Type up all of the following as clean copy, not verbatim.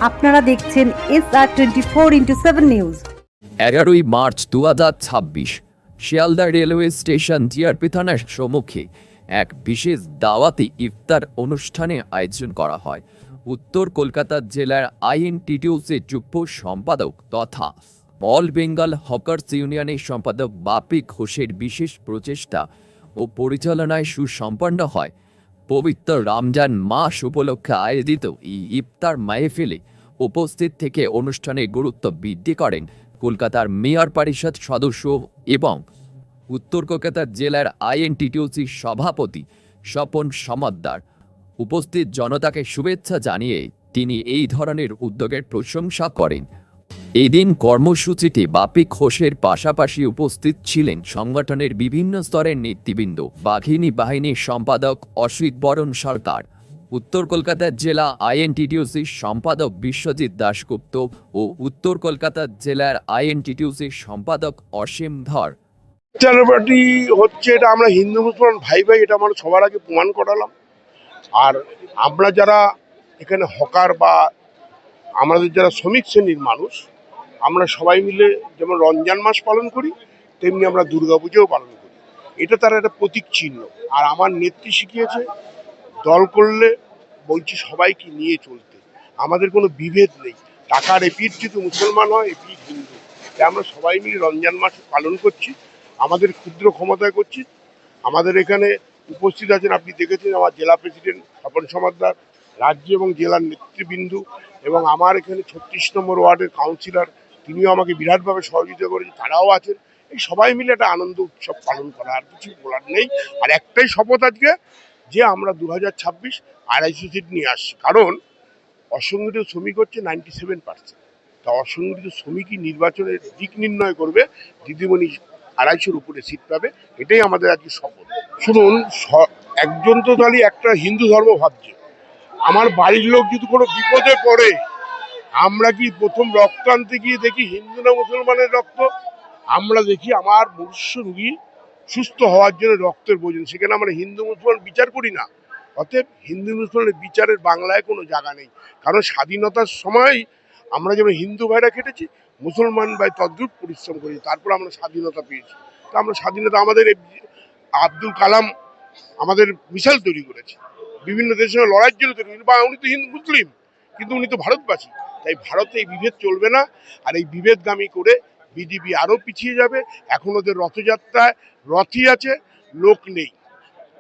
আপনারা দেখছেন SR24x7 news. 11ই March 2026 Sealdah railway station GRP থানার সম্মুখে এক বিশেষ দাওয়াতি ইফতার অনুষ্ঠানে আয়োজন করা হয়। উত্তর কলকাতা জেলার আইএনটিটিউসি যুগ্ম সম্পাদক তথা অল বেঙ্গল হকার্স ইউনিয়নের সম্পাদক বাপি ঘোষের বিশেষ প্রচেষ্টা ও পরিচালনায় সুসম্পন্ন হয়। পবিত্র রমজান মাস উপলক্ষে আয়োজিত এই ইফতার মাহফিলে উপস্থিত থেকে অনুষ্ঠানের গুরুত্ব বৃদ্ধি করেন কলকাতার মেয়র পরিষদ সদস্য এবং উত্তর কলকাতা জেলার আইএনটিটিউসি সভাপতি স্বপন সমাদ্দার। উপস্থিত জনতাকে শুভেচ্ছা জানিয়ে তিনি এই ধরনের উদ্যোগের প্রশংসা করেন। এদিন কর্মসূচিতে বাপি ঘোষের পাশাপাশি উপস্থিত ছিলেন সংগঠনের বিভিন্ন স্তরের নেতৃবৃন্দ, বাঘিনী বাহিনীর সম্পাদক অসিত বরণ সরকার, উত্তর কলকাতা জেলা আইএনটিটিউসির সম্পাদক বিশ্বজিৎ দাশগুপ্ত ও উত্তর কলকাতা জেলার আইএনটিটিউসির সম্পাদক অসীম ধর। পার্টি হচ্ছে এটা আমরা হিন্দু মুসলমান ভাই ভাই, এটা আমরা সবার আগে প্রমাণ করালাম। আর আমরা যারা এখানে হকার বা আমাদের যারা শ্রমিক শ্রেণীর মানুষ, আমরা সবাই মিলে যেমন রমজান মাস পালন করি, তেমনি আমরা দুর্গাপুজোও পালন করি। এটা তার একটা প্রতীক চিহ্ন। আর আমার নেত্রী শিখিয়েছে দল করলে বলছি সবাইকে নিয়ে চলতে, আমাদের কোনো বিভেদ নেই। টাকার এপিঠ যদি মুসলমান হয়, এপিঠ হিন্দু। তাই আমরা সবাই মিলে রমজান মাস পালন করছি, আমাদের ক্ষুদ্র ক্ষমতায় করছি। আমাদের এখানে উপস্থিত আছেন, আপনি দেখেছেন, আমার জেলা প্রেসিডেন্ট স্বপন সমাদ্দার, রাজ্য এবং জেলার নেতৃবৃন্দ, এবং আমার এখানে 36 নম্বর ওয়ার্ডের কাউন্সিলর, তিনিও আমাকে বিরাটভাবে সহযোগিতা করেছেন, তারাও আছেন। এই সবাই মিলে একটা আনন্দ উৎসব পালন করা, আর কিছু বলার নেই। আর একটাই শপথ আজকে, যে আমরা 2026 250 সিট নিয়ে আসছি। কারণ অসংগঠিত শ্রমিক হচ্ছে 97%। তা অসংগঠিত শ্রমিকই নির্বাচনের দিক নির্ণয় করবে। দিদিমণি 250-র উপরে সিট পাবে, এটাই আমাদের আজকে শপথ। শুনুন, একজন তো তাহলে একটা হিন্দু ধর্ম ভাবছে, আমার বাড়ির লোক যদি কোনো বিপদে পড়ে, আমরা কি প্রথম রক্ত আনতে গিয়ে দেখি হিন্দু না মুসলমানের রক্ত? আমরা দেখি আমার মনুষ্য রোগী সুস্থ হওয়ার জন্য রক্তের প্রয়োজন, সেখানে আমরা হিন্দু মুসলমান বিচার করি না। অতএব হিন্দু মুসলমানের বিচারের বাংলায় কোনো জায়গা নেই। কারণ স্বাধীনতার সময় আমরা যেমন হিন্দু ভাইরা খেটেছি, মুসলমান ভাই তদ্রুপ পরিশ্রম করেছি, তারপর আমরা স্বাধীনতা পেয়েছি। তা আমরা স্বাধীনতা, আমাদের আব্দুল কালাম আমাদের মিসাইল তৈরি করেছে, বিভিন্ন দেশের লড়াইয়ের জন্য তৈরি করেছে। বা উনি তো হিন্দু মুসলিম, কিন্তু উনি তো ভারতবাসী। তাই ভারতে এই বিভেদ চলবে না। আর এই বিভেদগামী করে বিজেপি আরও পিছিয়ে যাবে। এখন ওদের রথযাত্রায় রথই আছে, লোক নেই।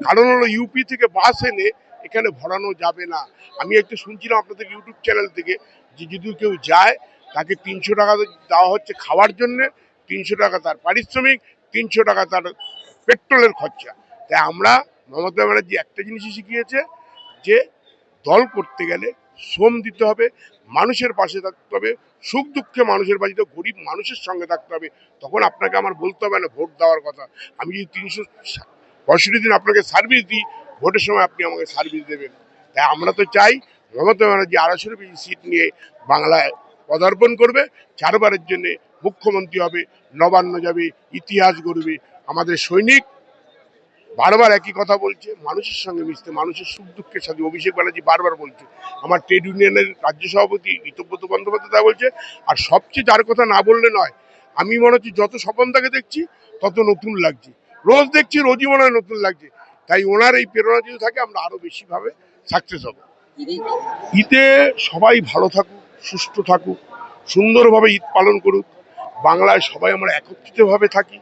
কারণ হলো ইউপি থেকে বাস এনে এখানে ভরানো যাবে না। আমি একটু শুনছিলাম আপনাদের ইউটিউব চ্যানেল থেকে, যে যদি কেউ যায় তাকে 300 টাকা দেওয়া হচ্ছে খাওয়ার জন্যে, 300 টাকা তার পারিশ্রমিক, 300 টাকা তার পেট্রোলের খরচা। তাই আমরা, মমতা ব্যানার্জি একটা জিনিসই শিখিয়েছে, যে দল করতে গেলে শ্রম দিতে হবে, মানুষের পাশে থাকতে হবে, সুখ দুঃখে মানুষের পাশে, গরিব মানুষের সঙ্গে থাকতে হবে। তখন আপনাকে আমার বলতে হবে না ভোট দেওয়ার কথা। আমি যদি 365 দিন আপনাকে সার্ভিস দিই, ভোটের সময় আপনি আমাকে সার্ভিস দেবেন। তাই আমরা তো চাই মমতা ব্যানার্জি 250-এর বেশি সিট নিয়ে বাংলায় পদার্পণ করবে, 4বারের জন্য মুখ্যমন্ত্রী হবে, নবান্ন যাবে, ইতিহাস গড়বে। আমাদের সৈনিক বারবার একই কথা বলছে, মানুষের সঙ্গে মিশতে, মানুষের সুখ দুঃখের সাথে। অভিষেক ব্যানার্জি বারবার বলছে, আমার ট্রেড ইউনিয়নের রাজ্য সভাপতি ঋতব্রত বন্দ্যোপাধ্যায় তা বলছে। আর সবচেয়ে যার কথা না বললে নয়, আমি মনে হচ্ছে যত স্বপনদাকে দেখছি তত নতুন লাগছে, রোজ দেখছি রোজই মনে হয় নতুন লাগছে। তাই ওনার এই প্রেরণা যদি থাকে, আমরা আরো বেশিভাবে সাকসেস হব। ঈদে সবাই ভালো থাকুক, সুস্থ থাকুক, সুন্দরভাবে ঈদ পালন করুক। বাংলায় সবাই আমরা একত্রিতভাবে থাকি।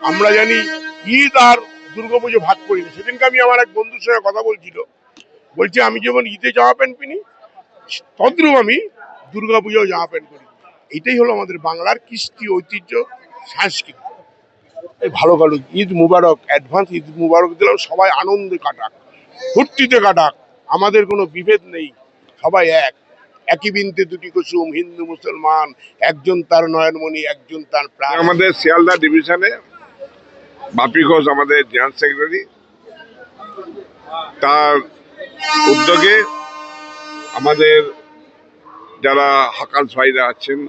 আমরা জানি ঈদ আর দুর্গাপুজো ভাগ করি না। সেদিনকে আমি আমার এক বন্ধুর সঙ্গে কথা বলছিল, বলছে আমি যেমন ঈদে জামা প্যান্ট কিনি, তদ্রুপ আমি দুর্গাপুজোও জামা প্যান্ট করি। এটাই হলো আমাদের বাংলার কৃষ্টি, ঐতিহ্য, সংস্কৃতি। ভালো কাটুক, ঈদ মুবারক, অ্যাডভান্স ঈদ মুবারক দিলাম। সবাই আনন্দে কাটাক, ফুর্তিতে কাটাক, আমাদের কোনো বিভেদ নেই। সবাই একই বিনতে দুটি কুসুম, হিন্দু মুসলমান, একজন তার নয়নমণি, একজন তার প্রাণ। আমাদের শিয়ালদা ডিভিশনে বাপি ঘোষ আমাদের জেনারেল সেক্রেটারি, তার উদ্যোগে আমাদের যারা হকার্স ভাইরা আছেন,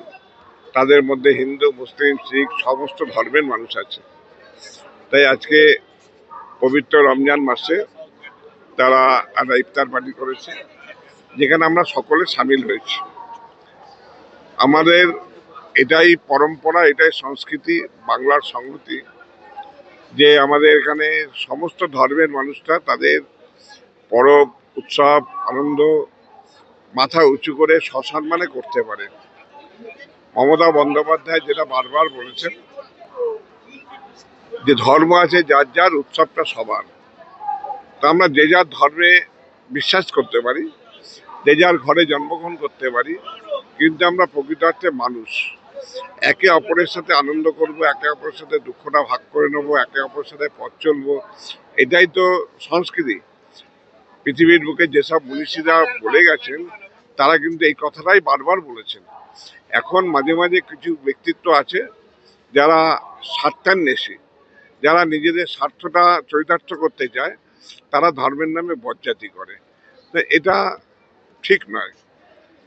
তাদের মধ্যে হিন্দু, মুসলিম, শিখ সমস্ত ধর্মের মানুষ আছে। তাই আজকে পবিত্র রমজান মাসে তারা একটা ইফতার পার্টি করেছে, যেখানে আমরা সকলে সামিল হয়েছি। আমাদের এটাই পরম্পরা, এটাই সংস্কৃতি, বাংলার সংহতি, যে আমাদের এখানে সমস্ত ধর্মের মানুষরা তাদের পরব, উৎসব, আনন্দ মাথা উঁচু করে সসম্মানে করতে পারে। মমতা বন্দ্যোপাধ্যায় যেটা বারবার বলেছেন যে ধর্ম আছে যার যার, উৎসবটা সবার। তা আমরা যে যার ধর্মে বিশ্বাস করতে পারি, যে যার ঘরে জন্মগ্রহণ করতে পারি, কিন্তু আমরা প্রকৃতার্থে মানুষ। একে অপরের সাথে আনন্দ করব, একে অপরের সাথে দুঃখটা ভাগ করে নেবো, একে অপরের সাথে পথ চলবো, এটাই তো সংস্কৃতি। পৃথিবীর বুকে যেসব মনীষীরা বলে গেছেন তারা কিন্তু এই কথাটাই বারবার বলেছেন। এখন মাঝে মাঝে কিছু ব্যক্তিত্ব আছে যারা স্বার্থান্বেষী, যারা নিজেদের স্বার্থটা চরিতার্থ করতে চায়, তারা ধর্মের নামে বজ্জাতি করে। তো এটা ঠিক নয়।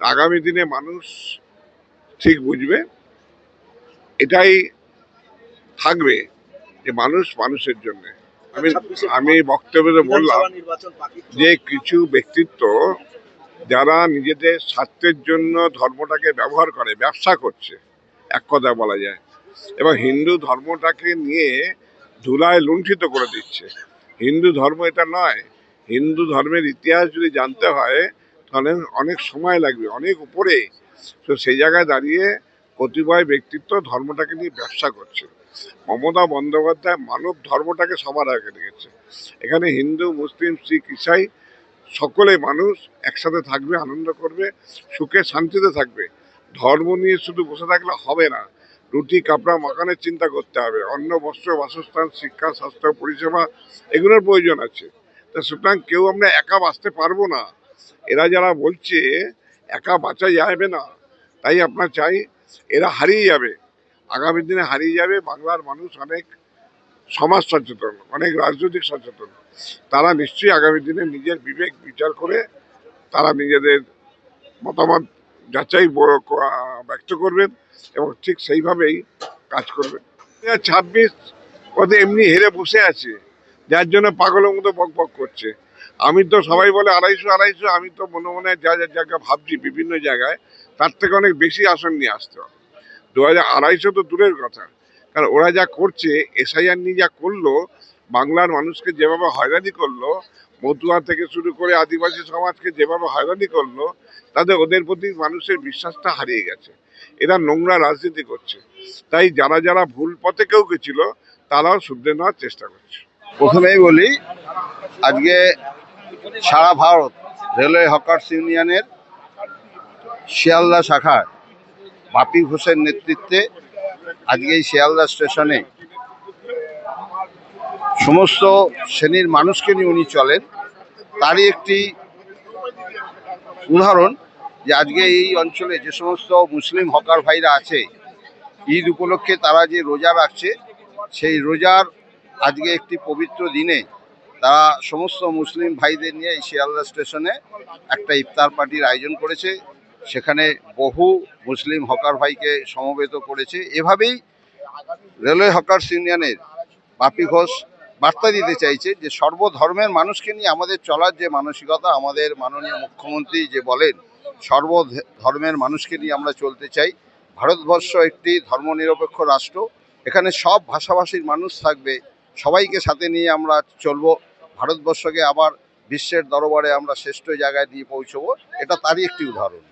আগামী দিনে মানুষ ঠিক বুঝবে, এটাই থাকবে যে মানুষ মানুষের জন্য। আমি বক্তব্যে বললাম যে কিছু ব্যক্তিত্ব যারা নিজেদের স্বার্থের জন্য ধর্মটাকে ব্যবহার করে, ব্যবসা করছে এক কথা বলা যায়, এবং হিন্দু ধর্মটাকে নিয়ে ধুলায় লুণ্ঠিত করে দিচ্ছে। হিন্দু ধর্ম এটা নয়। হিন্দু ধর্মের ইতিহাস যদি জানতে হয় তাহলে অনেক সময় লাগবে, অনেক উপরে। তো সেই জায়গায় দাঁড়িয়ে কতিপয় ব্যক্তিত্ব ধর্মটাকে নিয়ে ব্যবসা করছে। মমতা বন্দ্যোপাধ্যায় মানব ধর্মটাকে সবার আগে রেখেছে। এখানে হিন্দু, মুসলিম, শিখ, ইসাই সকলে মানুষ একসাথে থাকবে, আনন্দ করবে, সুখে শান্তিতে থাকবে। ধর্ম নিয়ে শুধু বসে থাকলে হবে না। রুটি কাপড়া মাকানের চিন্তা করতে হবে, অন্ন, বস্ত্র, বাসস্থান, শিক্ষা, স্বাস্থ্য, পরিষেবা এগুলোর প্রয়োজন আছে। তা সুতরাং কেউ আমরা একা বাঁচতে পারবো না। এরা যারা বলছে একা বাঁচা যাবে না, তাই আপনার চাই এরা হারিয়ে যাবে, আগামী দিনে হারিয়ে যাবে। বাংলার মানুষ অনেক সমাজ সচেতন, অনেক রাজনৈতিক সচেতন। তারা নিশ্চয়ই আগামী দিনে নিজের বিবেক বিচার করে তারা নিজেদের মতামত যাচাই ব্যক্ত করবেন এবং ঠিক সেইভাবেই কাজ করবেন। 2026 ওদের এমনি হেরে বসে আছে, যার জন্য পাগলের মতো বক বক করছে। আমি তো, সবাই বলে 250, আমি তো মনে মনে যা যা জায়গা ভাবছি বিভিন্ন জায়গায়, তার থেকে অনেক বেশি আসন নিয়ে আসতে হবে। 250 তো দূরের কথা, কারণ ওরা যা করছে, এসআইআর নিয়ে যা করলো, বাংলার মানুষকে যেভাবে হয়রানি করলো, মতুয়া থেকে শুরু করে আদিবাসী সমাজকে যেভাবে হয়রানি করলো, তাদের ওদের প্রতি মানুষের বিশ্বাসটা হারিয়ে গেছে। এরা নোংরা রাজনীতি করছে। তাই যারা যারা ভুল পথে কেউ গেছিল তারাও শুধরে নেওয়ার চেষ্টা করছে। প্রথমেই বলি, আজকে সারা ভারত রেলওয়ে হকার্স ইউনিয়নের শিয়ালদা শাখার বাপি ঘোষের নেতৃত্বে আজকে এই শিয়ালদা স্টেশনে সমস্ত শ্রেণীর মানুষকে নিয়ে উনি চলেন। তারই একটি উদাহরণ যে আজকে এই অঞ্চলে যে সমস্ত মুসলিম হকার ভাইরা আছে, ঈদ উপলক্ষে তারা যে রোজা রাখছে, সেই রোজার আজকে একটি পবিত্র দিনে তারা সমস্ত মুসলিম ভাইদের নিয়ে এই শিয়ালদা স্টেশনে একটা ইফতার পার্টির আয়োজন করেছে। সেখানে বহু মুসলিম হকার ভাইকে সমবেত করেছে। এভাবেই রেলওয়ে হকার্স ইউনিয়নের বাপি ঘোষ বার্তা দিতে চাইছে যে সর্বধর্মের মানুষকে নিয়ে আমাদের চলার যে মানসিকতা, আমাদের মাননীয় মুখ্যমন্ত্রী যে বলেন সর্বধর্মের মানুষকে নিয়ে আমরা চলতে চাই। ভারতবর্ষ একটি ধর্মনিরপেক্ষ রাষ্ট্র, এখানে সব ভাষাভাষীর মানুষ থাকবে, সবাইকে সাথে নিয়ে আমরা চলবো, ভারতবর্ষকে আবার বিশ্বের দরবারে আমরা শ্রেষ্ঠ জায়গায় নিয়ে পৌঁছবো। এটা তারই একটি উদাহরণ।